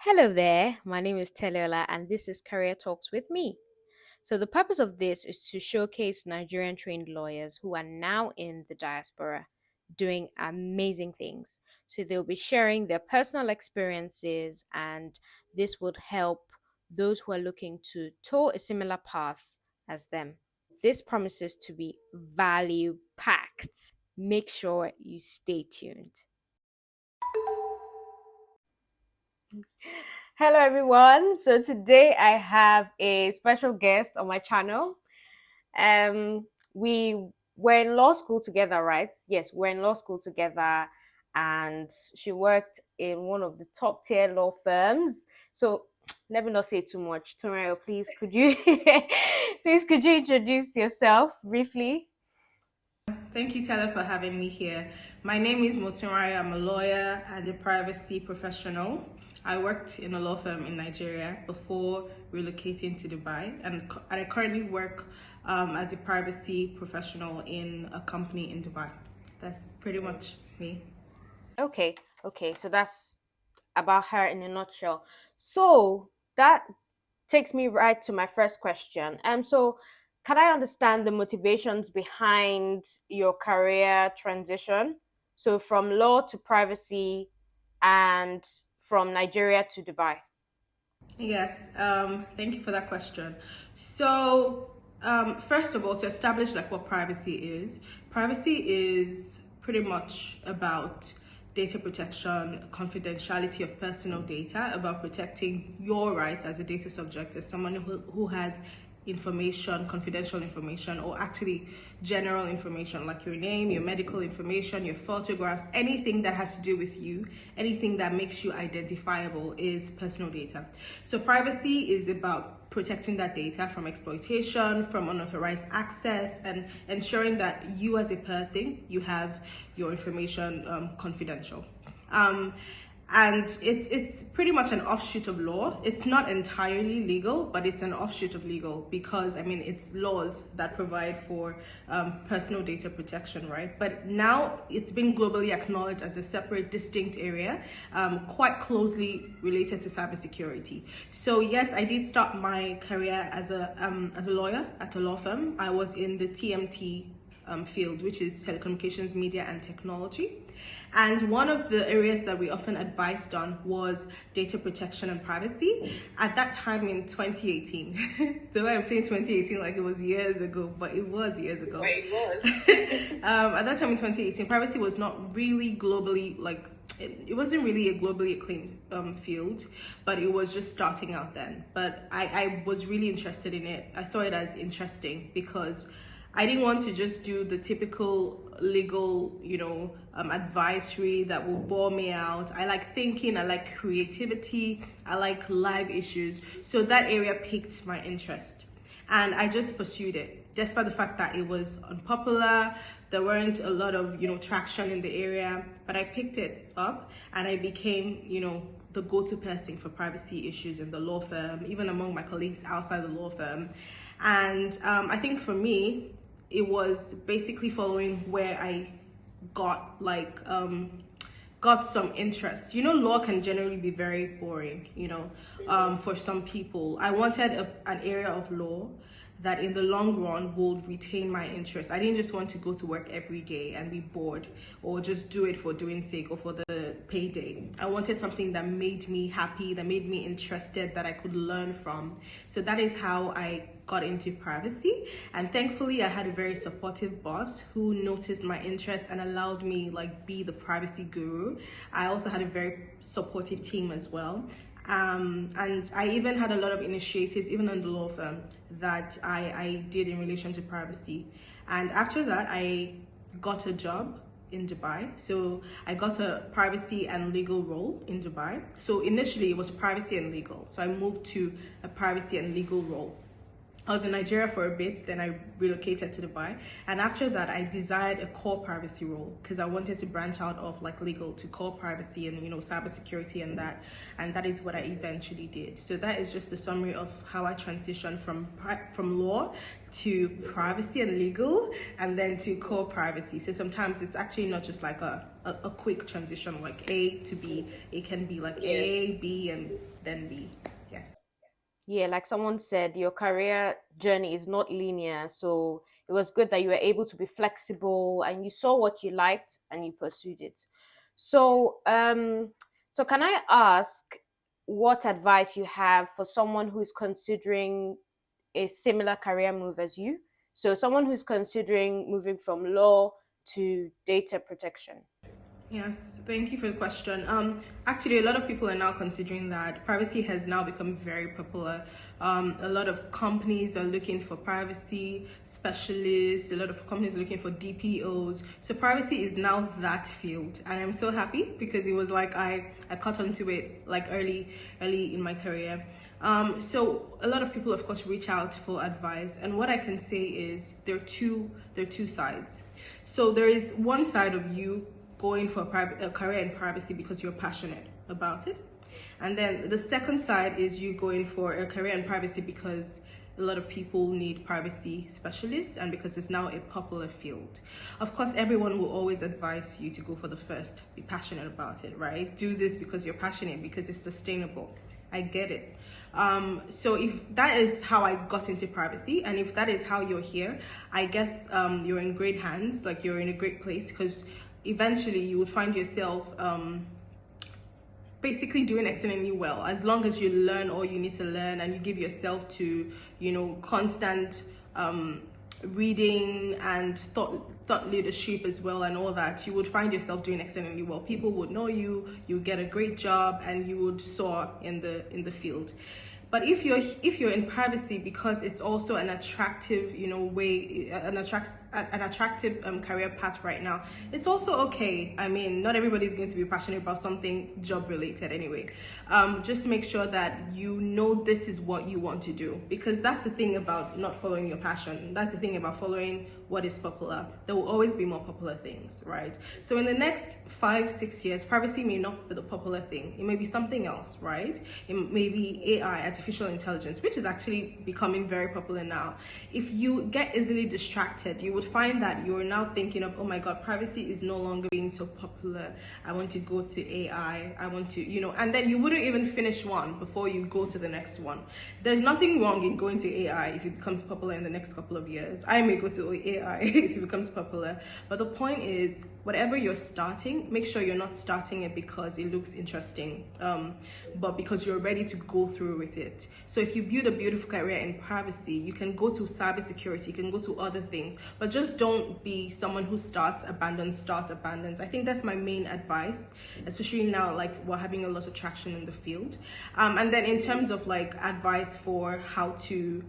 Hello there, my name is Teleola and this is Career Talks with me. So, the purpose of this is to showcase Nigerian trained lawyers who are now in the diaspora doing amazing things. So, they'll be sharing their personal experiences, and this would help those who are looking to tow a similar path as them. This promises to be value packed. Make sure you stay tuned. Hello, everyone. So today I have a special guest on my channel. We were in law school together, right? Yes, we're in law school together, and she worked in one of the top tier law firms. So let me not say too much. Tomayo, please could you please could you introduce yourself briefly? Thank you, Taylor, for having me here. My name is Motunrai. I'm a lawyer and a privacy professional. I worked in a law firm in Nigeria before relocating to Dubai, and I currently work as a privacy professional in a company in Dubai. That's pretty much me. Okay, okay. So that's about her in a nutshell. So that takes me right to my first question. So can I understand the motivations behind your career transition? So from law to privacy and from Nigeria to Dubai. Yes, thank you for that question. So, first of all, to establish like what privacy is pretty much about data protection, confidentiality of personal data, about protecting your rights as a data subject, as someone who has information, confidential information, or actually general information like your name, your medical information, your photographs, anything that has to do with you, anything that makes you identifiable is personal data. So privacy is about protecting that data from exploitation, from unauthorized access, and ensuring that you as a person, you have your information confidential. Um, and it's pretty much an offshoot of law. It's not entirely legal, but it's an offshoot of legal because I mean it's laws that provide for personal data protection, right? But now it's been globally acknowledged as a separate, distinct area, quite closely related to cybersecurity. So yes, I did start my career as a lawyer at a law firm. I was in the TMT field, which is telecommunications, media, and technology. And one of the areas that we often advised on was data protection and privacy. At that time in 2018, the way I'm saying 2018 like it was years ago, but it was years ago. Right, it was. At that time in 2018, privacy was not really globally like it wasn't really a globally acclaimed field, but it was just starting out then. But I was really interested in it. I saw it as interesting because I didn't want to just do the typical legal, advisory that will bore me out. I like thinking, I like creativity, I like live issues. So that area piqued my interest. And I just pursued it, despite the fact that it was unpopular. There weren't a lot of, traction in the area, but I picked it up and I became, the go-to person for privacy issues in the law firm, even among my colleagues outside the law firm. And I think for me, it was basically following where I got got some interest. Law can generally be very boring, for some people. I wanted an area of law that in the long run would retain my interest. I didn't just want to go to work every day and be bored or just do it for doing sake or for the payday. I wanted something that made me happy, that made me interested, that I could learn from. So that is how I got into privacy, and thankfully I had a very supportive boss who noticed my interest and allowed me be the privacy guru. I also had a very supportive team as well, and I even had a lot of initiatives even in the law firm that I did in relation to privacy. And after that I got a job in Dubai. So I got a privacy and legal role in Dubai. So initially it was privacy and legal. So I moved to a privacy and legal role. I was in Nigeria for a bit, then I relocated to Dubai. And after that, I desired a core privacy role because I wanted to branch out of like legal to core privacy and cybersecurity and that. And that is what I eventually did. So that is just a summary of how I transitioned from law to privacy and legal, and then to core privacy. So sometimes it's actually not just like a quick transition like A to B. It can be like A, B, and then B. Yes. Yeah, like someone said, your career journey is not linear. So it was good that you were able to be flexible and you saw what you liked and you pursued it. So, so can I ask what advice you have for someone who is considering a similar career move as you? So, someone who's considering moving from law to data protection. Yes, thank you for the question. Actually, a lot of people are now considering that privacy has now become very popular. A lot of companies are looking for privacy specialists. A lot of companies are looking for DPOs. So privacy is now that field, and I'm so happy because it was like I caught onto it like early in my career. So a lot of people, of course, reach out for advice, and what I can say is there are two sides. So there is one side of you going for a career in privacy because you're passionate about it. And then the second side is you going for a career in privacy because a lot of people need privacy specialists and because it's now a popular field. Of course, everyone will always advise you to go for the first, be passionate about it, right? Do this because you're passionate, because it's sustainable. I get it. So if that is how I got into privacy, and if that is how you're here, I guess you're in great hands, like you're in a great place, because eventually you would find yourself basically doing excellently well as long as you learn all you need to learn and you give yourself to constant reading and thought leadership as well and all that. You would find yourself doing excellently well. People would know you get a great job, and you would soar in the field. But if you're in privacy because it's also an attractive way, an attractive career path right now, it's also okay. I mean, not everybody is going to be passionate about something job related anyway. Just make sure that you know this is what you want to do, because that's the thing about not following your passion. That's the thing about following what is popular. There will always be more popular things, right? So in the next 5 6 years, privacy may not be the popular thing. It may be something else, right? It may be AI, artificial intelligence, which is actually becoming very popular now. If you get easily distracted, you would find that you're now thinking of, oh my god, privacy is no longer being so popular. I want to go to AI. I want to, and then you wouldn't even finish one before you go to the next one. There's nothing wrong in going to AI if it becomes popular in the next couple of years. I may go to AI if it becomes popular. But the point is, whatever you're starting, make sure you're not starting it because it looks interesting, but because you're ready to go through with it. So if you build a beautiful career in privacy, you can go to cybersecurity, you can go to other things, but just don't be someone who starts, abandons. I think that's my main advice, especially now, like we're having a lot of traction in the field. And then in terms of like advice for how to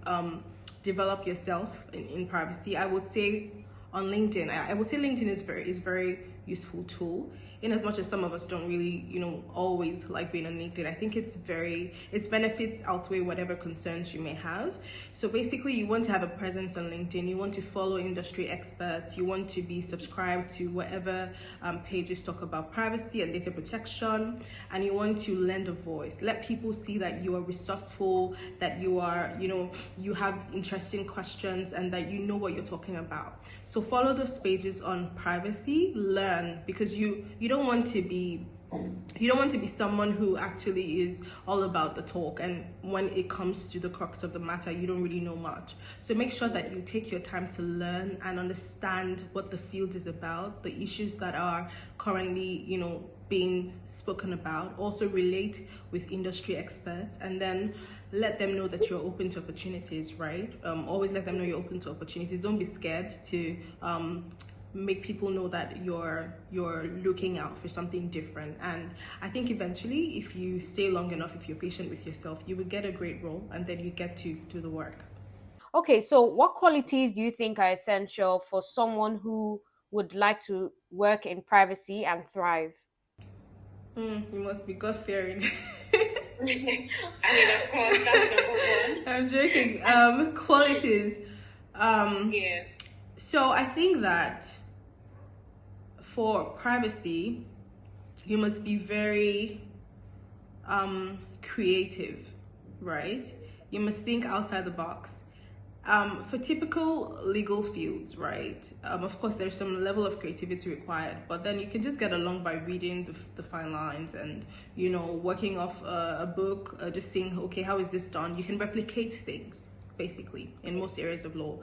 develop yourself in privacy, I would say on LinkedIn. I would say LinkedIn is very useful tool. In as much as some of us don't really, always like being on LinkedIn, I think its benefits outweigh whatever concerns you may have. So basically, you want to have a presence on LinkedIn. You want to follow industry experts. You want to be subscribed to whatever pages talk about privacy and data protection, and you want to lend a voice. Let people see that you are resourceful, that you are, you have interesting questions, and that you know what you're talking about. So follow those pages on privacy, learn, because you don't want to be someone who actually is all about the talk, and when it comes to the crux of the matter, you don't really know much. So make sure that you take your time to learn and understand what the field is about, the issues that are currently being spoken about. Also relate with industry experts, and then let them know that you're open to opportunities, right? Always let them know you're open to opportunities. Don't be scared to make people know that you're looking out for something different. And I think eventually, if you stay long enough, if you're patient with yourself, you will get a great role, and then you get to do the work. Okay, so what qualities do you think are essential for someone who would like to work in privacy and thrive? You must be God fearing. I mean, of course, that's number one. I'm joking. Qualities. Um, Yeah. so I think that for privacy, you must be very creative, right? You must think outside the box. For typical legal fields, right? Of course, there's some level of creativity required, but then you can just get along by reading the fine lines and, working off a book, just seeing, okay, how is this done? You can replicate things, basically, in most areas of law.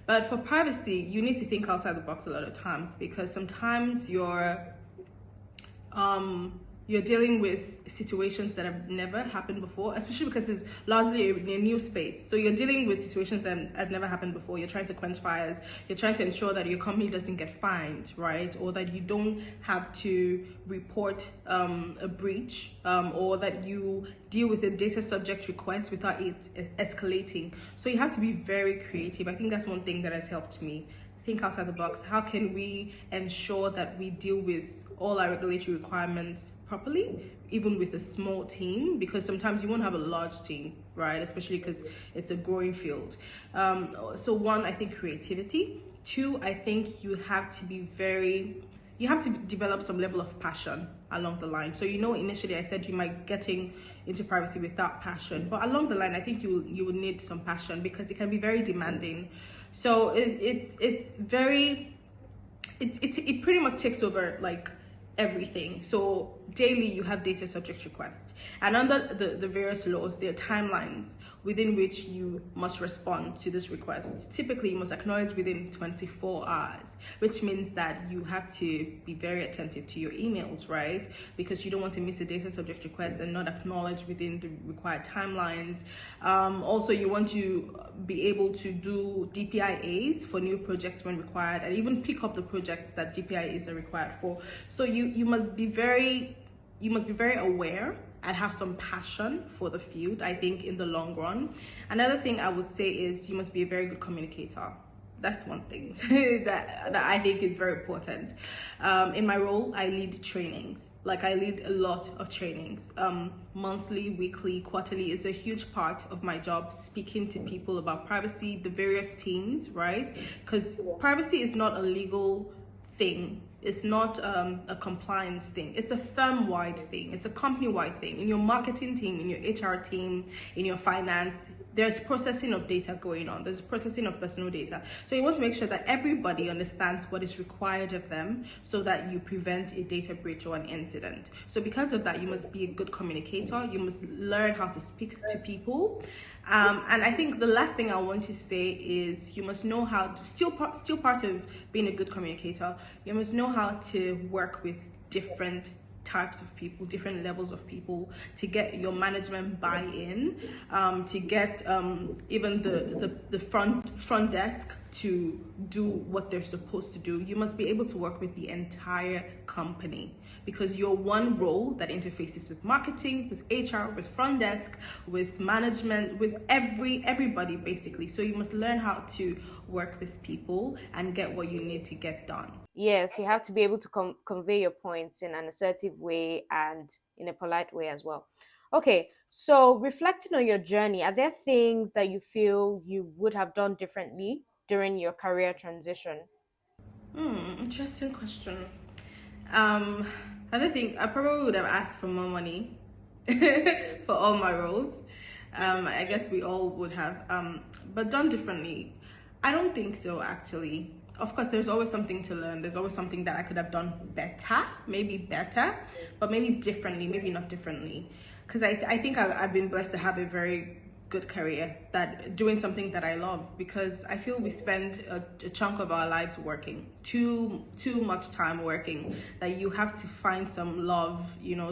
But for privacy, you need to think outside the box a lot of times because sometimes um, you're dealing with situations that have never happened before, especially because it's largely a new space. So you're dealing with situations that has never happened before. You're trying to quench fires. You're trying to ensure that your company doesn't get fined, right? Or that you don't have to report a breach, or that you deal with a data subject request without it escalating. So you have to be very creative. I think that's one thing that has helped me think outside the box. How can we ensure that we deal with all our regulatory requirements properly, even with a small team? Because sometimes you won't have a large team, right? Especially because it's a growing field. So one, I think creativity. Two, I think you have to develop some level of passion along the line. So initially I said you might getting into privacy without passion, but along the line I think you will need some passion because it can be very demanding. So it pretty much takes over like everything. So daily you have data subject requests, and under the various laws there are timelines within which you must respond to this request. Typically you must acknowledge within 24 hours, which means that you have to be very attentive to your emails, right? Because you don't want to miss a data subject request and not acknowledge within the required timelines. Also, you want to be able to do DPIAs for new projects when required, and even pick up the projects that DPIAs are required for. So you must be very aware and have some passion for the field, I think, in the long run. Another thing I would say is you must be a very good communicator. That's one thing that I think is very important. In my role, I lead trainings. Like I lead a lot of trainings, monthly, weekly, quarterly is a huge part of my job, speaking to people about privacy, the various teams, right? Because privacy is not a legal thing. It's not a compliance thing. It's a firm-wide thing. It's a company-wide thing. In your marketing team, in your HR team, in your finance, there's processing of data going on. There's processing of personal data. So you want to make sure that everybody understands what is required of them so that you prevent a data breach or an incident. So because of that, you must be a good communicator. You must learn how to speak to people. And I think the last thing I want to say is you must know how to, still part of being a good communicator, you must know how to work with different types of people, different levels of people, to get your management buy-in, to get even the front desk to do what they're supposed to do. You must be able to work with the entire company because you're one role that interfaces with marketing, with HR, with front desk, with management, with everybody basically. So you must learn how to work with people and get what you need to get done. Yes, you have to be able to convey your points in an assertive way and in a polite way as well. Okay, so reflecting on your journey, are there things that you feel you would have done differently during your career transition? Interesting question. Um, I don't think I probably would have asked for more money for all my roles. I guess we all would have, but done differently. I don't think so, actually. Of course, there's always something to learn. There's always something that I could have done better, but maybe differently, maybe not differently. Because I think I've been blessed to have a very good career, that doing something that I love, because I feel we spend a chunk of our lives working, too much time working, that you have to find some love,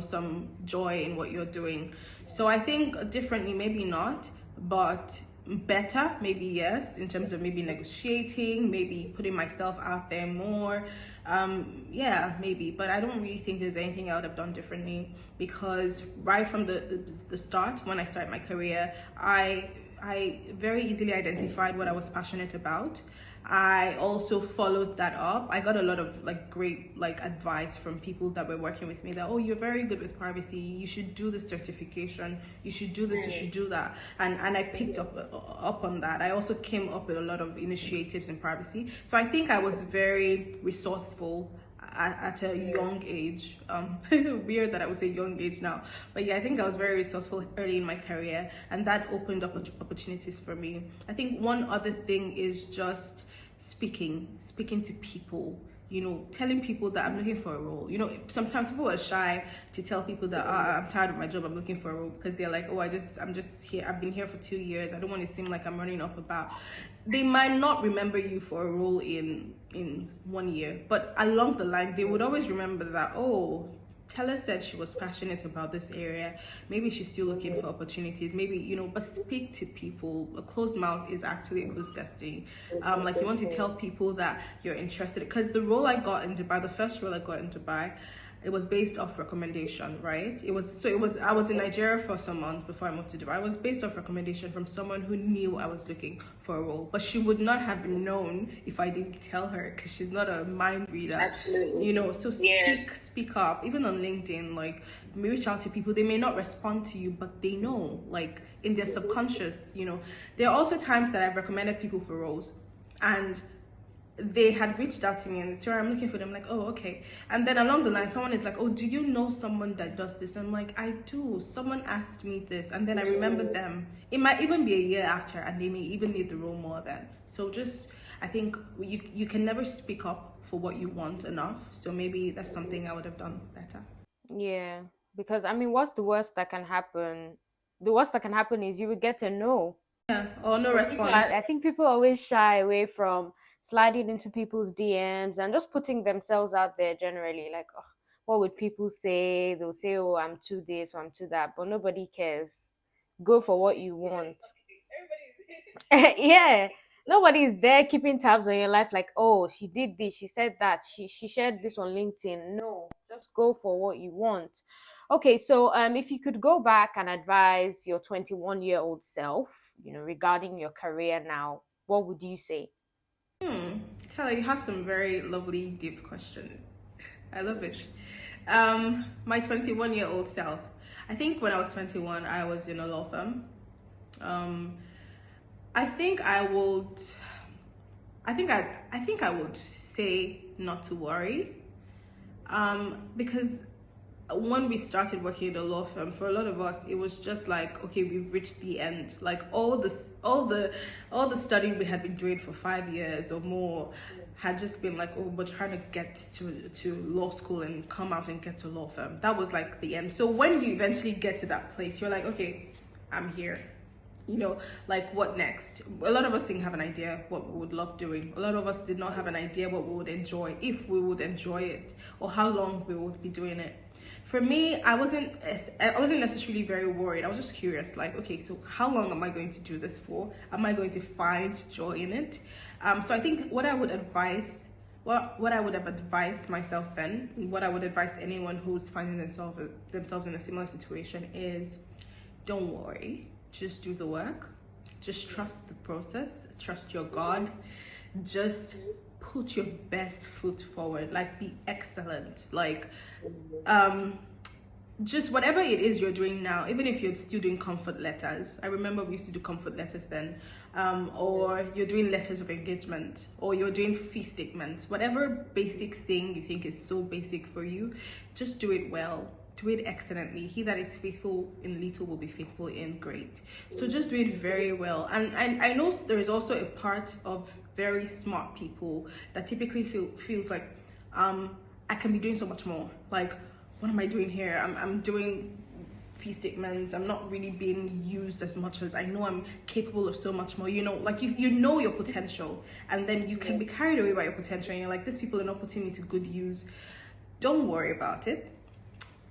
some joy in what you're doing. So I think differently, maybe not, but better, maybe yes, in terms of maybe negotiating, maybe putting myself out there more. Yeah, maybe, but I don't really think there's anything I would have done differently, because right from the start, when I started my career, I very easily identified what I was passionate about. I also followed that up. I got a lot of like great like advice from people that were working with me that, oh, you're very good with privacy, you should do this certification, you should do this, you should do that. And I picked up on that. I also came up with a lot of initiatives in privacy. So I think I was very resourceful at a young age. Weird that I would say young age now, but yeah, I think I was very resourceful early in my career, and that opened up opportunities for me. I think one other thing is just speaking to people, you know, telling people that I'm looking for a role. You know, sometimes people are shy to tell people that I'm tired of my job, I'm looking for a role, because they're like, oh, I'm just here, I've been here for 2 years, I don't want to seem like I'm running up about. They might not remember you for a role in 1 year, but along the line they would always remember that, oh, Teller said she was passionate about this area. Maybe she's still looking for opportunities. Maybe, you know, but speak to people. A closed mouth is actually a closed destiny. Like, you want to tell people that you're interested. Because the role I got in Dubai, the first role I got in Dubai, it was based off recommendation, right? I was in Nigeria for some months before I moved to Dubai. It was based off recommendation from someone who knew I was looking for a role, but she would not have known if I didn't tell her, because she's not a mind reader. Absolutely. You know, so speak up. Even on LinkedIn, like, reach out to people. They may not respond to you, but they know, like, in their subconscious, you know. There are also times that I've recommended people for roles, and they had reached out to me and said, I'm looking for them. Like, oh, okay. And then along the line, someone is like, oh, do you know someone that does this? I'm like, I do. Someone asked me this. And then I remember them. It might even be a year after, and they may even need the role more then. So just, I think you can never speak up for what you want enough. So maybe that's something I would have done better. Yeah, because I mean, what's the worst that can happen? The worst that can happen is you would get to know. Yeah, or no But people, response. I think people always shy away from sliding into people's DMs and just putting themselves out there generally. Like, oh, what would people say? They'll say, oh, I'm too this or I'm too that, but nobody cares. Go for what you want. Yeah, nobody's there keeping tabs on your life. Like, oh, she did this, she said that, she shared this on LinkedIn. No, just go for what you want. Okay, so if you could go back and advise your 21-year-old self, regarding your career now, what would you say? Kelly, you have some very lovely, deep questions. I love it. My 21-year-old self. I think when I was 21, I was in a law firm. Um, I think I would. I think I would say not to worry. Because when we started working in a law firm, for a lot of us, it was just like, okay, we've reached the end. Like, all the study we had been doing for 5 years or more had just been like, oh, we're trying to get to law school and come out and get to law firm. That was like the end. So when you eventually get to that place, you're like, okay, I'm here. You know, like, what next? A lot of us didn't have an idea what we would love doing. A lot of us did not have an idea what we would enjoy, if we would enjoy it, or how long we would be doing it. For me, I wasn't necessarily very worried. I was just curious, like, okay, so how long am I going to do this for? Am I going to find joy in it? So I think what I would advise, what I would have advised myself then, what I would advise anyone who's finding themselves in a similar situation is, don't worry, just do the work, just trust the process, trust your God, just put your best foot forward, like, be excellent, like, just whatever it is you're doing now, even if you're still doing comfort letters. I remember we used to do comfort letters then, or you're doing letters of engagement, or you're doing fee statements, whatever basic thing you think is so basic for you, just do it well. Do it excellently. He that is faithful in little will be faithful in great. So just do it very well. And I know there is also a part of very smart people that typically feels like, I can be doing so much more. Like, what am I doing here? I'm doing fee statements. I'm not really being used as much as I know I'm capable of so much more. You know, like, you know your potential, and then you can be carried away by your potential, and you're like, these people are not putting me to good use. Don't worry about it.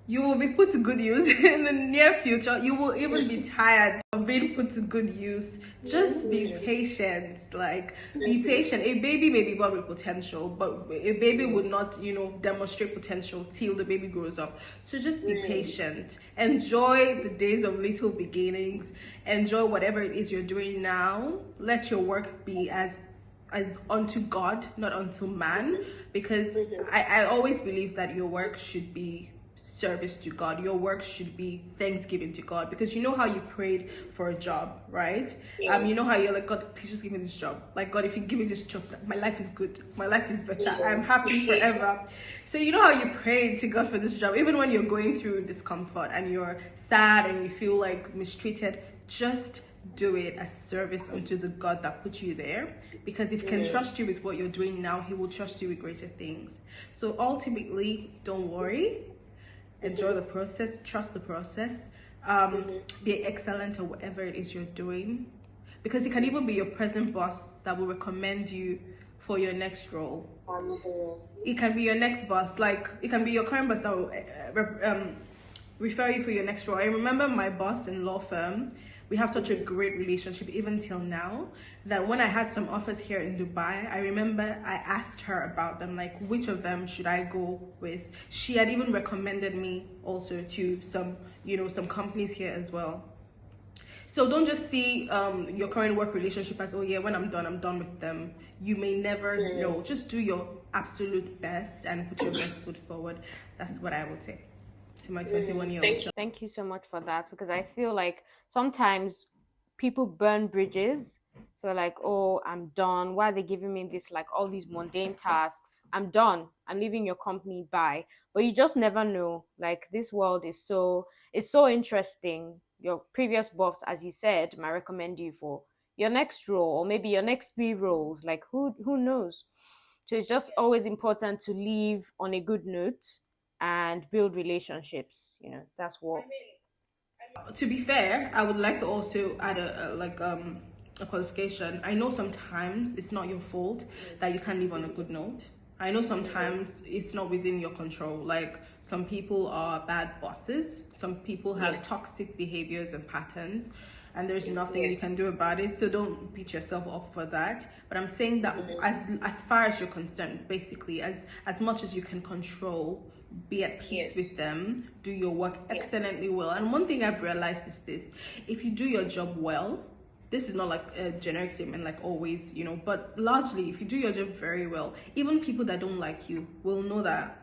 You will be put to good use in the near future. You will even be tired of being put to good use. Just be patient. Like, be patient. A baby may be born with potential, but a baby would not, demonstrate potential till the baby grows up. So just be patient. Enjoy the days of little beginnings. Enjoy whatever it is you're doing now. Let your work be as as unto God, not unto man, because I always believe that your work should be service to God. Your work should be thanksgiving to God, because you know how you prayed for a job, right? You know how you're like, God, please just give me this job. Like, God, if you give me this job, my life is good. My life is better. I'm happy forever. So you know how you prayed to God for this job, even when you're going through discomfort and you're sad and you feel like mistreated, just do it as service unto the God that put you there, because if he can trust you with what you're doing now, he will trust you with greater things. So ultimately, don't worry, enjoy the process, trust the process, be excellent at whatever it is you're doing, because it can even be your present boss that will recommend you for your next role. It can be your next boss, like it can be your current boss that will refer you for your next role. I remember my boss in law firm, we have such a great relationship even till now, that when I had some offers here in Dubai, I remember I asked her about them, like which of them should I go with. She had even recommended me also to some, some companies here as well. So don't just see your current work relationship as, oh yeah, when I'm done with them. You may never know. Just do your absolute best and put your best foot forward. That's what I would say to my 21-year-old. Thank you so much for that, because I feel like sometimes people burn bridges. So like, oh, I'm done. Why are they giving me this, like all these mundane tasks? I'm done. I'm leaving your company. Bye. But you just never know. Like this world is so interesting. Your previous boss, as you said, might recommend you for your next role, or maybe your next three roles. Like who knows? So it's just always important to leave on a good note and build relationships. That's what. To be fair, I would like to also add a qualification. I know sometimes it's not your fault that you can't live on a good note. I know sometimes it's not within your control. Like some people are bad bosses, some people have toxic behaviors and patterns, and there's nothing you can do about it. So don't beat yourself up for that. But I'm saying that as far as you're concerned, basically as much as you can control, be at peace with them, do your work excellently well. And one thing I've realized is this: if you do your job well, this is not like a generic statement, like always, but largely, if you do your job very well, even people that don't like you will know that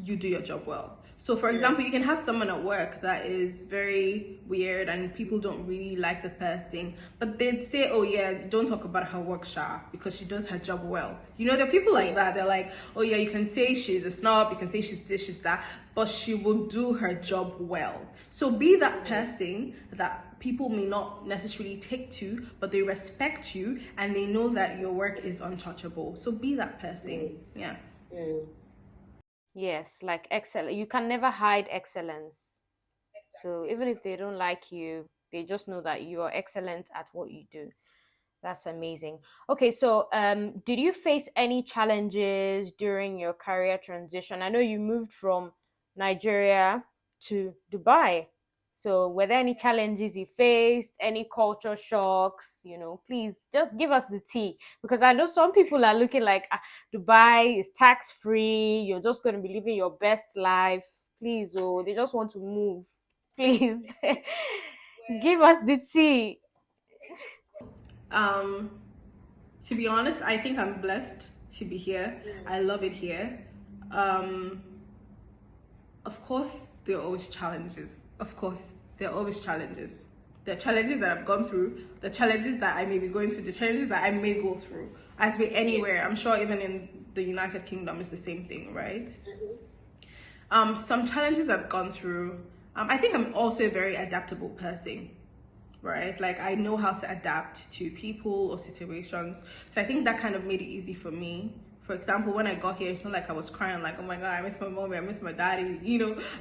you do your job well. So for example, you can have someone at work that is very weird and people don't really like the person, but they'd say, oh yeah, don't talk about her work, Sha, because she does her job well. There are people like that. They're like, oh yeah, you can say she's a snob, you can say she's this, she's that, but she will do her job well. So be that person that people may not necessarily take to, but they respect you and they know that your work is untouchable. So be that person. Yeah. Yes, like excellent. You can never hide excellence. So even if they don't like you, they just know that you are excellent at what you do. That's amazing. Okay, so did you face any challenges during your career transition? I know you moved from Nigeria to Dubai. So were there any challenges you faced, any culture shocks? Please just give us the tea, because I know some people are looking like Dubai is tax free. You're just going to be living your best life. Please, oh, they just want to move. Please, give us the tea. Um, to be honest, I think I'm blessed to be here. I love it here. Um, of course, there are always challenges. Of course, there are always challenges. The challenges that I've gone through, the challenges that I may be going through, the challenges that I may go through. As with anywhere, I'm sure even in the United Kingdom, it's the same thing, right? Some challenges I've gone through. I think I'm also a very adaptable person, right? Like I know how to adapt to people or situations. So I think that kind of made it easy for me. For example, when I got here, it's not like I was crying like, oh my God, I miss my mommy, I miss my daddy.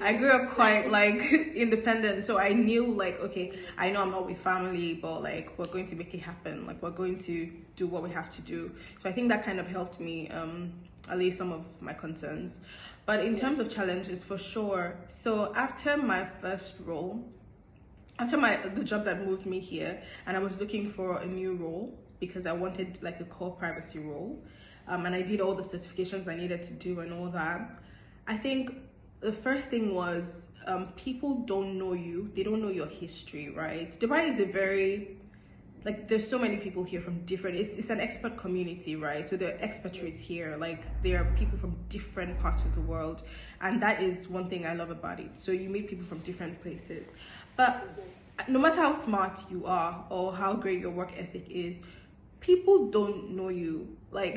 I grew up quite like independent. So I knew like, okay, I know I'm not with family, but like we're going to make it happen. Like we're going to do what we have to do. So I think that kind of helped me allay some of my concerns. But in terms of challenges, for sure. So after my first role, after the job that moved me here, and I was looking for a new role because I wanted like a core privacy role, and I did all the certifications I needed to do and all that. I think the first thing was people don't know you, they don't know your history, right? Dubai is a very like there's so many people here from different, it's an expat community, right? So the expatriates here, like there are people from different parts of the world, and that is one thing I love about it. So you meet people from different places, but no matter how smart you are or how great your work ethic is, people don't know you, like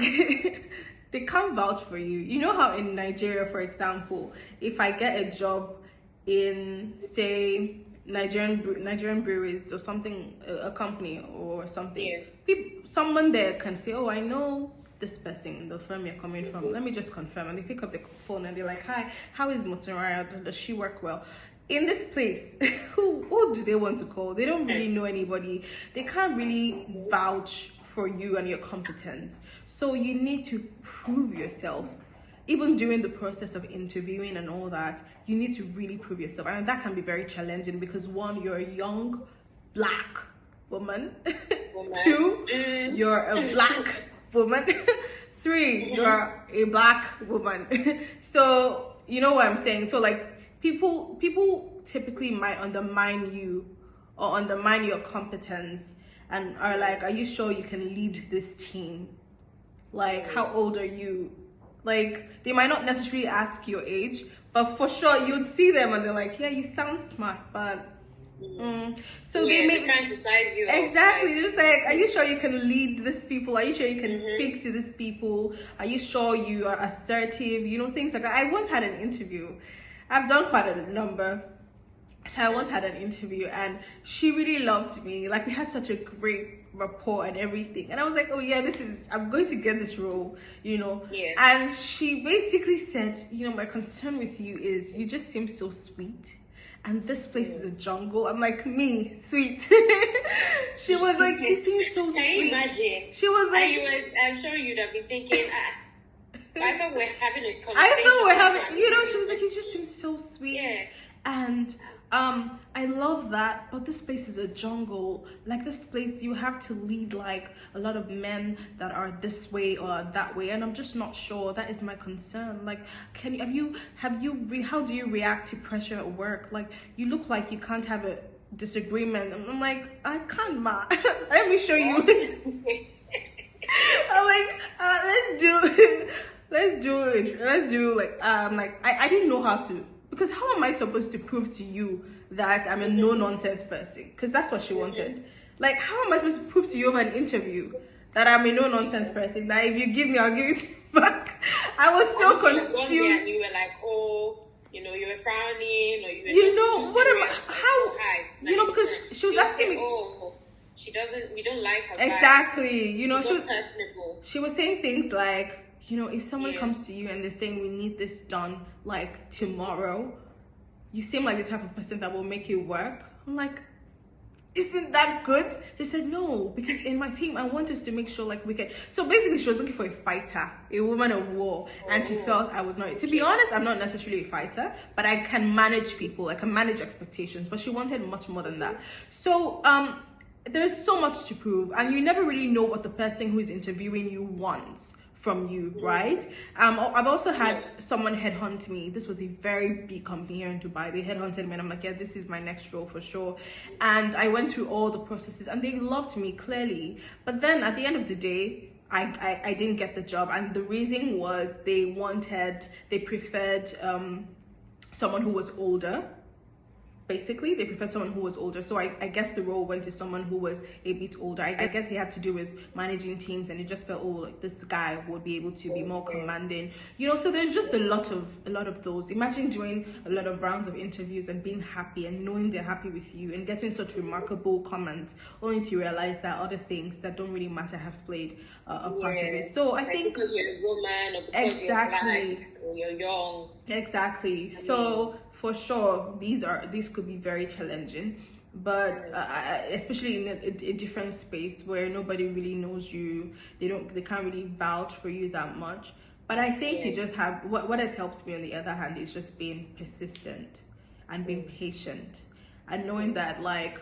they can't vouch for you. You know how in Nigeria, for example, if I get a job in, say, Nigerian breweries or something, a company or something, Yeah. someone there can say, oh, I know this person, the firm you're coming from, let me just confirm. And they pick up the phone and they're like, hi, how is Motoraya, does she work well? In this place, who do they want to call? They don't really know anybody. They can't really vouch for you and your competence. So you need to prove yourself. Even during the process of interviewing and all that, you need to really prove yourself. And that can be very challenging because one, you're a young black woman. Two, you're a black woman. Three, you're a black woman. So you know what I'm saying? So like people typically might undermine you or undermine your competence and are like, are you sure you can lead this team? Like, how old are you? Like, they might not necessarily ask your age, but for sure you'd see them and they're like, yeah, you sound smart, but so Yeah, they make they're trying to size you up, exactly. like, They're just like, are you sure you can lead these people? Are you sure you can speak to these people? Are you sure you are assertive? You know, things like that. I once had an interview. I've done quite a number. So I once had an interview and she really loved me. Like we had such a great rapport and everything. And I was like, oh yeah, I'm going to get this role, you know. Yeah. And she basically said, you know, my concern with you is you just seem so sweet. And this place is a jungle. I'm like, me, sweet. She was like, you seem so Can you sweet. imagine? She was like, I'm sure you'd have been thinking, I thought we're having a conversation. I thought we're having, you know, she was like, you just seem so sweet. Yeah. And I love that, but this place is a jungle. Like this place, you have to lead like a lot of men that are this way or that way, and I'm just not sure. That is my concern. Like, how do you react to pressure at work? Like, you look like you can't have a disagreement. I'm like, I can't, ma. Let me show you. I'm like, let's do like I didn't know how to. Because how am I supposed to prove to you that I'm a no-nonsense person? Because that's what she wanted. Like, how am I supposed to prove to you over an interview that I'm a no-nonsense person? That if you give me, I'll give it back. I was so confused. And you were like, oh, you know, you were frowning, or you were you know, what am I, like, how, oh, hi. you know, because she was asking me. Oh, we don't like her. Exactly. You know, she was saying things like, you know, if someone comes to you and they're saying we need this done like tomorrow, you seem like the type of person that will make it work. I'm like, isn't that good? She said, no, because in my team, I want us to make sure like we can. So basically, she was looking for a fighter, a woman of war, and she felt I was not. To be honest, I'm not necessarily a fighter, but I can manage people, I can manage expectations. But she wanted much more than that. So there's so much to prove, and you never really know what the person who is interviewing you wants from you, right? I've also had someone headhunt me. This was a very big company here in Dubai. They headhunted me and I'm like, yeah, this is my next role for sure. And I went through all the processes and they loved me clearly. But then at the end of the day, I didn't get the job. And the reason was they preferred someone who was older. Basically, they preferred someone who was older. So I guess the role went to someone who was a bit older. I guess he had to do with managing teams, and it just felt, oh, like this guy would be able to be more commanding. You know, so there's just a lot of those. Imagine doing a lot of rounds of interviews and being happy and knowing they're happy with you and getting such remarkable comments, only to realize that other things that don't really matter have played a part of it. So I think because you're a woman or because you're black or you're young. Exactly. So for sure, these could be very challenging, but especially in a different space where nobody really knows you, they can't really vouch for you that much. But I think you just have what has helped me on the other hand is just being persistent and being patient and knowing that like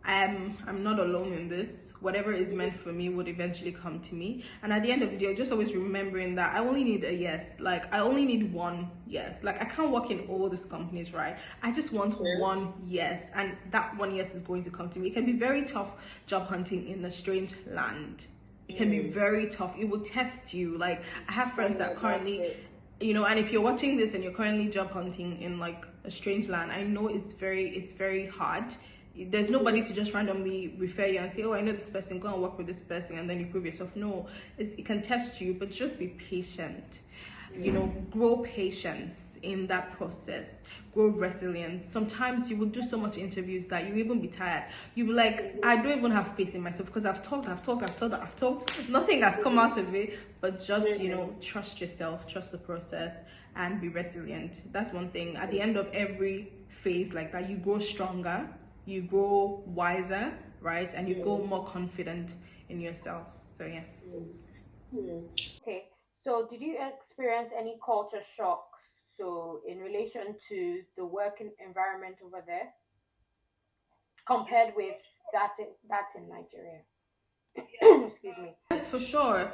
I'm not alone in this. Whatever is meant for me would eventually come to me. And at the end of the day, just always remembering that I only need a yes. Like I only need one yes. Like I can't work in all these companies, right? I just want one yes, and that one yes is going to come to me. It can be very tough job hunting in a strange land. It can be very tough. It will test you. Like I have friends that currently, and if you're watching this and you're currently job hunting in like a strange land, I know it's very hard. There's nobody to just randomly refer you and say, oh, I know this person, go and work with this person, and then you prove yourself. No, it can test you, but just be patient. Grow patience in that process, grow resilience. Sometimes you will do so much interviews that you even be tired. You'll be like, I don't even have faith in myself because I've talked, nothing has come out of it. But just trust yourself, trust the process, and be resilient. That's one thing. At the end of every phase like that, you grow stronger, you grow wiser, right? And you grow more confident in yourself. So yes. Okay, so did you experience any culture shocks? So, in relation to the working environment over there, compared with that's in Nigeria. Excuse me. Yes, for sure.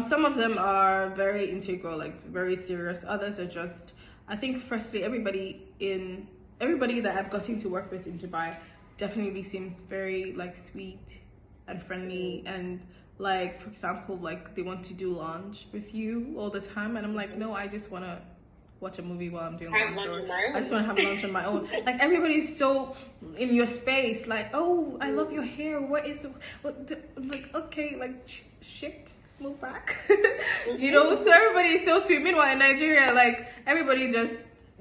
Some of them are very integral, like very serious. Others are just, I think, firstly, everybody that I've gotten to work with in Dubai definitely seems very like sweet and friendly, and like for example, like they want to do lunch with you all the time, and I'm like, no, I just wanna watch a movie while I'm doing Have lunch, lunch or on my I just own. want to have lunch on my own. Like everybody's so in your space, like, oh, I love your hair. I'm like, okay, like shit, move back. So everybody is so sweet. Meanwhile, in Nigeria, like everybody just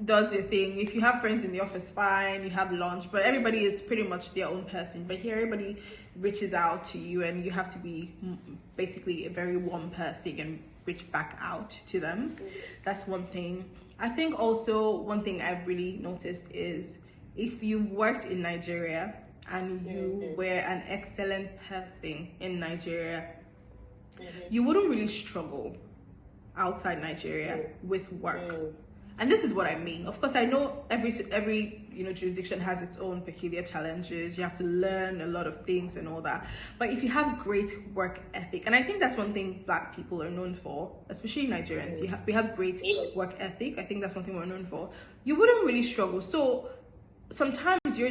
does their thing. If you have friends in the office, fine, you have lunch, but everybody is pretty much their own person. But here, everybody reaches out to you, and you have to be basically a very warm person and reach back out to them. That's one thing. I think also one thing I've really noticed is if you worked in Nigeria and you were an excellent person in Nigeria, you wouldn't really struggle outside Nigeria with work. And this is what I mean. Of course, I know every jurisdiction has its own peculiar challenges. You have to learn a lot of things and all that. But if you have great work ethic, and I think that's one thing Black people are known for, especially Nigerians, we have great work ethic. I think that's one thing we're known for. You wouldn't really struggle. So sometimes you're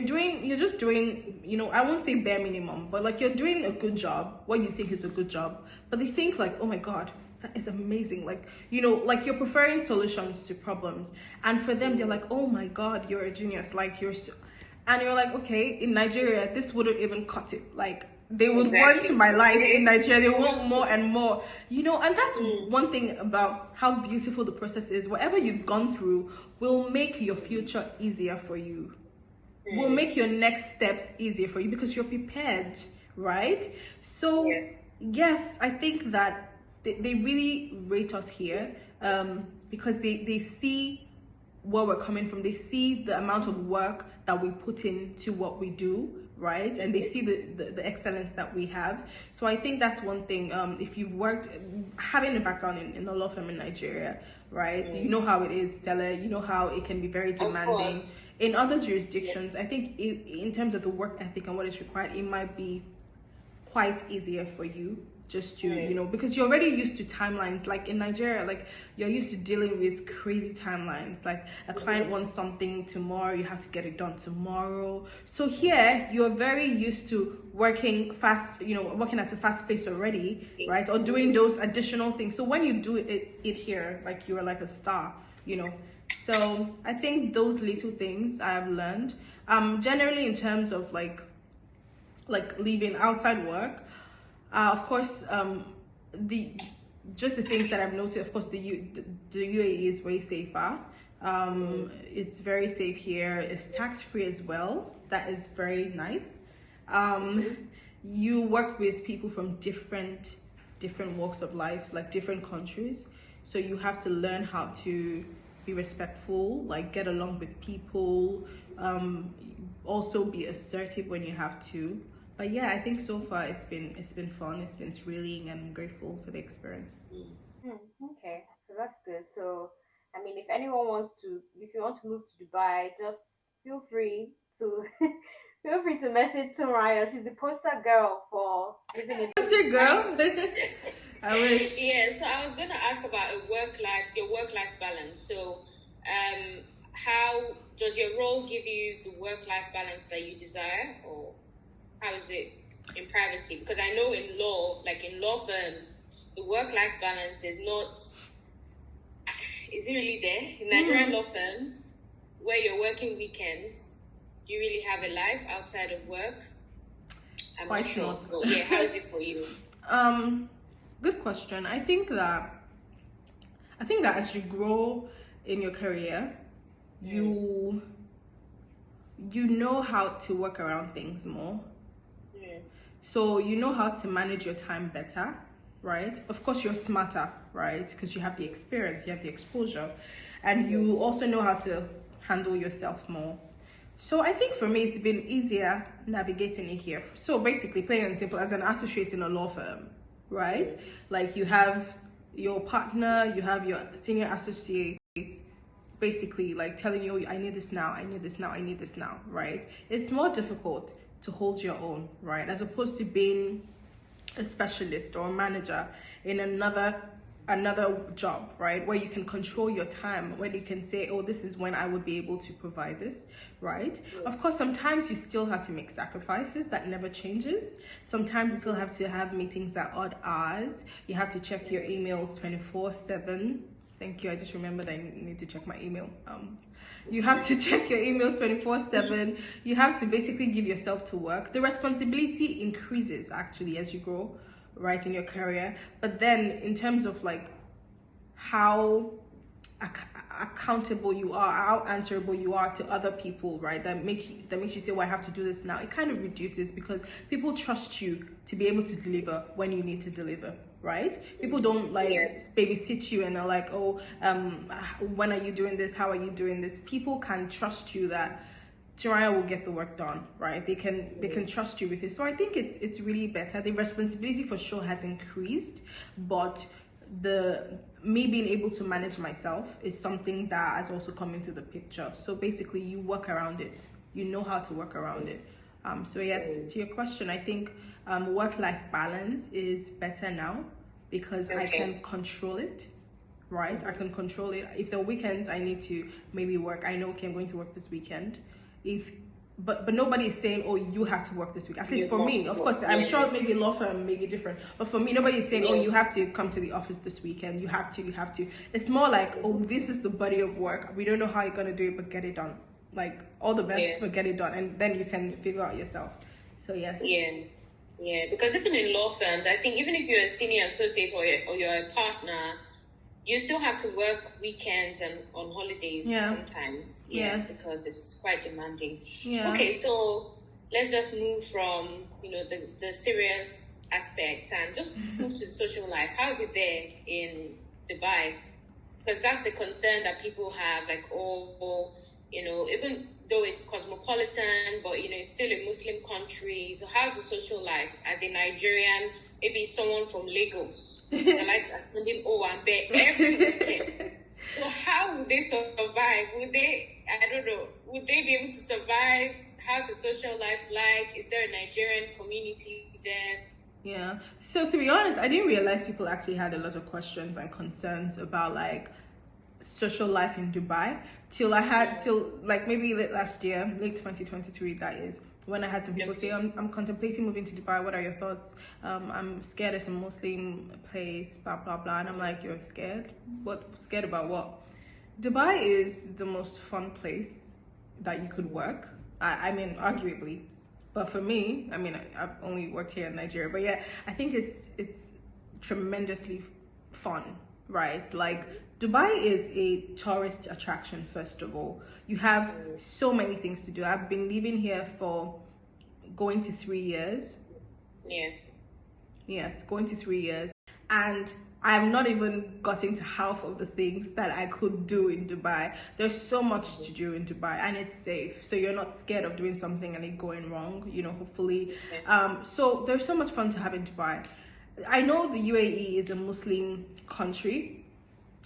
just doing, I won't say bare minimum, but like you're doing a good job, what you think is a good job, but they think like, oh my god, that is amazing, like like you're preferring solutions to problems, and for them they're like, oh my god, you're a genius, like and you're like, okay, in Nigeria this wouldn't even cut it. Like they would want my life in Nigeria, they want more and more, and that's one thing about how beautiful the process is. Whatever you've gone through will make your future easier for you, will make your next steps easier for you because you're prepared, right? So yes, I think that they really rate us here, because they see where we're coming from. They see the amount of work that we put into what we do, right? And they see the excellence that we have. So I think that's one thing. If you've worked, having a background in a law firm in Nigeria, right? You know how it is, Stella. You know how it can be very Of course. demanding. In other jurisdictions, I think in terms of the work ethic and what is required, it might be quite easier for you just to because you're already used to timelines. Like in Nigeria, like you're used to dealing with crazy timelines. Like a client wants something tomorrow, you have to get it done tomorrow. So here you're very used to working fast, working at a fast pace already, right? Or doing those additional things. So when you do it here, like you're like a star, so I think those little things I have learned, generally in terms of like leaving outside work. Of course, the just the things that I've noticed. Of course, the UAE is way safer. It's very safe here. It's tax free as well. That is very nice. You work with people from different walks of life, like different countries. So you have to learn how to be respectful, like get along with people. Also be assertive when you have to. But yeah, I think so far it's been fun. It's been thrilling, and I'm grateful for the experience. Okay, so that's good. So, I mean, if you want to move to Dubai, just feel free to Feel free to message Soraya. She's the poster girl for living in. That's your girl. I wish. Yeah, so I was going to ask about your work-life balance. So, how does your role give you the work-life balance that you desire, or how is it in privacy? Because I know in law, like in law firms, the work-life balance is not, is it really there? In Nigerian law firms, where you're working weekends, do you really have a life outside of work? I'm Quite not sure. not. So, yeah, how is it for you? Good question. I think that as you grow in your career, you know how to work around things more. Yeah. So you know how to manage your time better, right? Of course, you're smarter, right? Because you have the experience, you have the exposure, and you also know how to handle yourself more. So I think for me, it's been easier navigating it here. So basically, plain and simple, as an associate in a law firm, right? Like you have your partner, you have your senior associate, basically like telling you, I need this now, I need this now, I need this now, right? It's more difficult to hold your own, right? As opposed to being a specialist or a manager in another job, right, where you can control your time, where you can say, oh, this is when I would be able to provide this, right? Of course, sometimes you still have to make sacrifices. That never changes. Sometimes you still have to have meetings at odd hours. You have to check your emails 24/7. Thank you. I just remembered I need to check my email. You have to check your emails 24/7. You have to basically give yourself to work. The responsibility increases actually as you grow, right, in your career. But then in terms of like how accountable you are, how answerable you are to other people, right, that makes you say, well, I have to do this now, it kind of reduces, because people trust you to be able to deliver when you need to deliver, right? People don't like babysit you and are like, oh, when are you doing this, how are you doing this? People can trust you that Soraya will get the work done, right? They can trust you with it. So I think it's really better. The responsibility for sure has increased, but me being able to manage myself is something that has also come into the picture. So basically, you work around it. You know how to work around it. So yes, to your question, I think work-life balance is better now because I can control it. Right, I can control it. If the weekends I need to maybe work, I know, okay, I'm going to work this weekend. But nobody is saying, oh, you have to work this week. At least for me, of course, I'm sure maybe law firm may be different, but for me, nobody is saying, oh, you have to come to the office this weekend. You have to. It's more like, oh, this is the body of work. We don't know how you're gonna do it, but get it done. Like all the best, but get it done, and then you can figure out yourself. So yes. Yeah. Because even in law firms, I think even if you're a senior associate or you're a partner, you still have to work weekends and on holidays sometimes. Yes. Because it's quite demanding. Yeah. Okay, so let's just move from, the serious aspect and just move to social life. How is it there in Dubai? Because that's the concern that people have, like, even though it's cosmopolitan, but, it's still a Muslim country. So how's the social life as a Nigerian, maybe someone from Lagos that likes attending Owambe every weekend? So how would they survive? Would they be able to survive? How's the social life like? Is there a Nigerian community there? Yeah. So to be honest, I didn't realize people actually had a lot of questions and concerns about like social life in Dubai till like maybe last year, late 2023, that is, when I had some people say, I'm contemplating moving to Dubai, what are your thoughts? I'm scared it's a Muslim place, blah blah blah. And I'm like, you're scared? What? Scared about what? Dubai is the most fun place that you could work. I mean, arguably, but for me, I mean, I've only worked here in Nigeria, but yeah, I think it's tremendously fun, right? Like Dubai is a tourist attraction. First of all, you have so many things to do. I've been living here for going to 3 years. Yes, going to 3 years, and I have not even gotten to half of the things that I could do in Dubai. There's so much to do in Dubai, and it's safe, so you're not scared of doing something and it going wrong, hopefully. So there's so much fun to have in Dubai. I know the UAE is a Muslim country,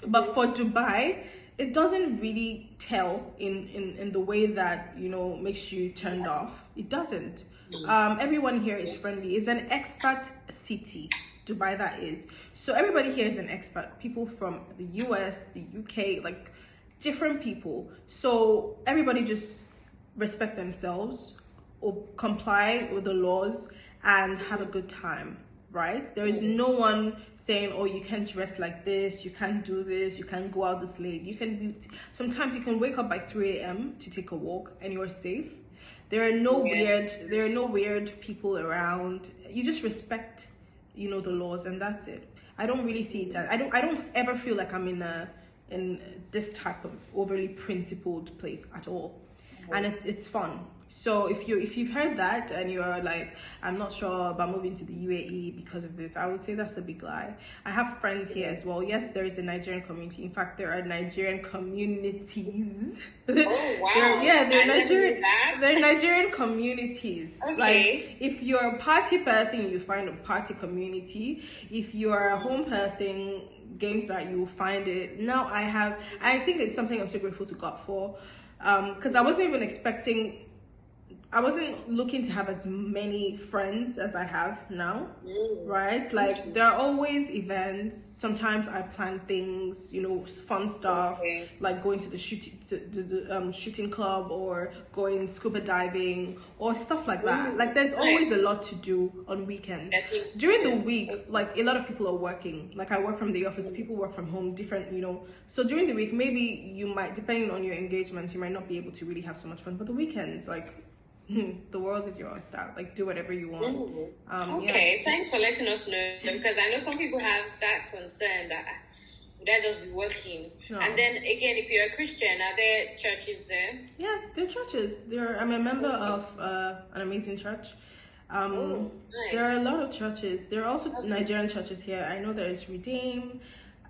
but for Dubai, it doesn't really tell in the way that, you know, makes you turned off. It doesn't. Everyone here is friendly. It's an expat city, Dubai, that is. So everybody here is an expat. People from the US, the UK, like different people. So everybody just respect themselves or comply with the laws and have a good time, right? There is no one saying, oh, you can't dress like this, you can't do this, you can't go out this late. You can be, sometimes you can wake up by 3 a.m. to take a walk and you're safe. There are no weird people around. You just respect, you know, the laws, and that's it. I don't really see it as, I don't ever feel like I'm in this type of overly principled place at all. And it's fun. So if you've heard that and you're like, I'm not sure about moving to the UAE because of this, I would say that's a big lie. I have friends here as well. Yes, there is a Nigerian community. In fact, there are Nigerian communities. Oh wow! They're Nigerian communities. Okay. Like if you're a party person, you find a party community. If you're a home person, games that you will find it. Now I think it's something I'm so grateful to God for. Because I wasn't looking to have as many friends as I have now, right? Like there are always events. Sometimes I plan things, you know, fun stuff, like going to the shooting club or going scuba diving or stuff like that. Like there's always a lot to do on weekends. During the week, like a lot of people are working. Like I work from the office, people work from home, different, you know. So during the week, maybe you might, depending on your engagement, you might not be able to really have so much fun. But the weekends, like the world is yours. Like do whatever you want. Okay, thanks for letting us know, because I know some people have that concern that would I just be working. No. And then again, if you're a Christian, are there churches there? Yes, there are churches. I'm a member of an amazing church. Nice. There are a lot of churches. There are also Nigerian churches here. I know there is Redeem.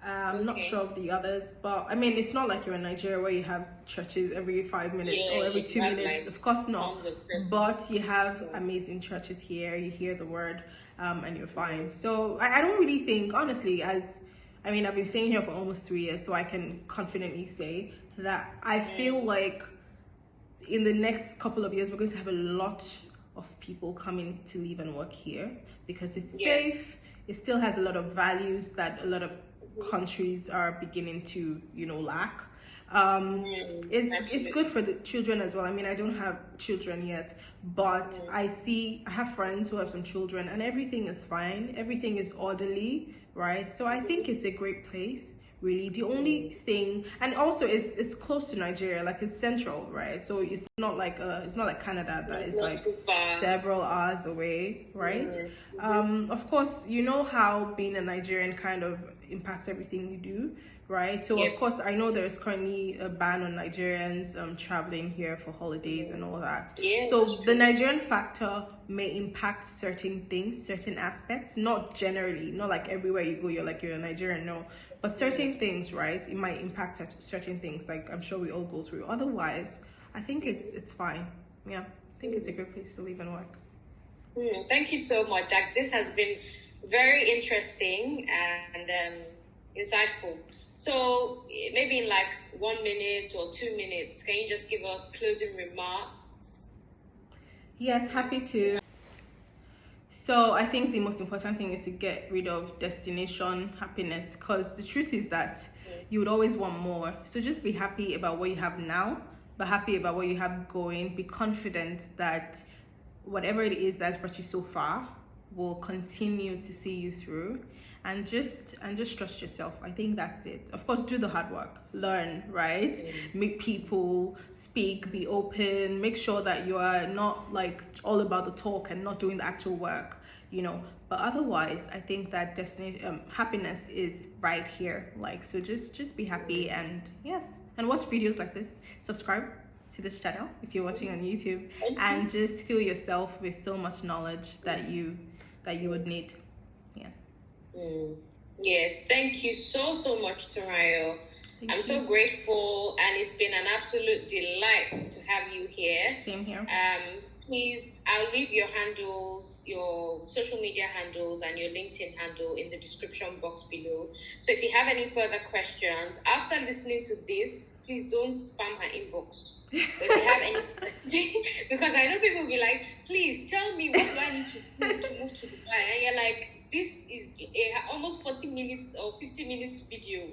I'm not sure of the others, but I mean, it's not like you're in Nigeria where you have churches every 5 minutes or every 2 minutes. Like, of course not. But you have amazing churches here. You hear the word, and you're fine. So I don't really think, honestly, I've been staying here for almost 3 years, so I can confidently say that I feel like in the next couple of years, we're going to have a lot of people coming to live and work here because it's safe. It still has a lot of values that a lot of countries are beginning to, you know, lack. It's good for the children as well. I mean, I don't have children yet, but I have friends who have some children, and everything is fine. Everything is orderly, right? So I think it's a great place. Really, the only thing, and also it's close to Nigeria, like it's central, right? So it's not like Canada that is like several hours away, right? Of course, you know how being a Nigerian kind of impacts everything you do, right? So of course, I know there's currently a ban on Nigerians traveling here for holidays and all that. So the Nigerian factor may impact certain things, certain aspects, not generally, not like everywhere you go you're a Nigerian, no. But certain things, right? It might impact certain things, like I'm sure we all go through. Otherwise, I think it's fine. Yeah, I think it's a good place to live and work. Thank you so much, Jack. This has been very interesting and insightful. So maybe in like 1 minute or 2 minutes, can you just give us closing remarks? Yes, happy to. So I think the most important thing is to get rid of destination happiness, because the truth is that you would always want more. So just be happy about what you have now, but happy about what you have going. Be confident that whatever it is that's brought you so far will continue to see you through, and just trust yourself. I think that's it. Of course, do the hard work, learn, right? Meet people, speak, be open, make sure that you are not like all about the talk and not doing the actual work, you know. But otherwise, I think that happiness is right here. Like, so just be happy, and and watch videos like this. Subscribe to this channel if you're watching on YouTube, and just fill yourself with so much knowledge that you would need. Yes, thank you so much, Tarayo. I'm so grateful, and it's been an absolute delight to have you here. Same here. please, I'll leave your handles, your social media handles, and your LinkedIn handle in the description box below. So if you have any further questions after listening to this, please don't spam her inbox. But if you have any specific, because I know people will be like, please tell me what do I need to do to move to Dubai? And you're like, this is almost 40 minutes or 50 minutes video.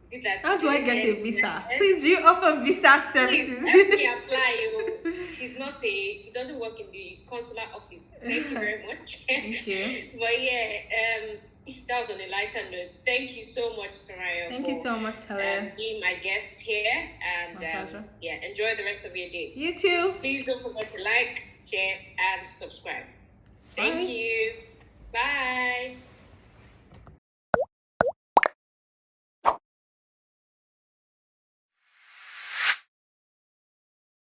Is it that How do I get a visa? Yes? Please, do you offer visa Please services? help me apply. She doesn't work in the consular office. Thank you very much. Thank you. But yeah, that was on a lighter note. Thank you so much, Saraya, Thank you so much, Talia. being my guest here. And My pleasure. yeah, enjoy the rest of your day. You too. Please don't forget to like, share, and subscribe.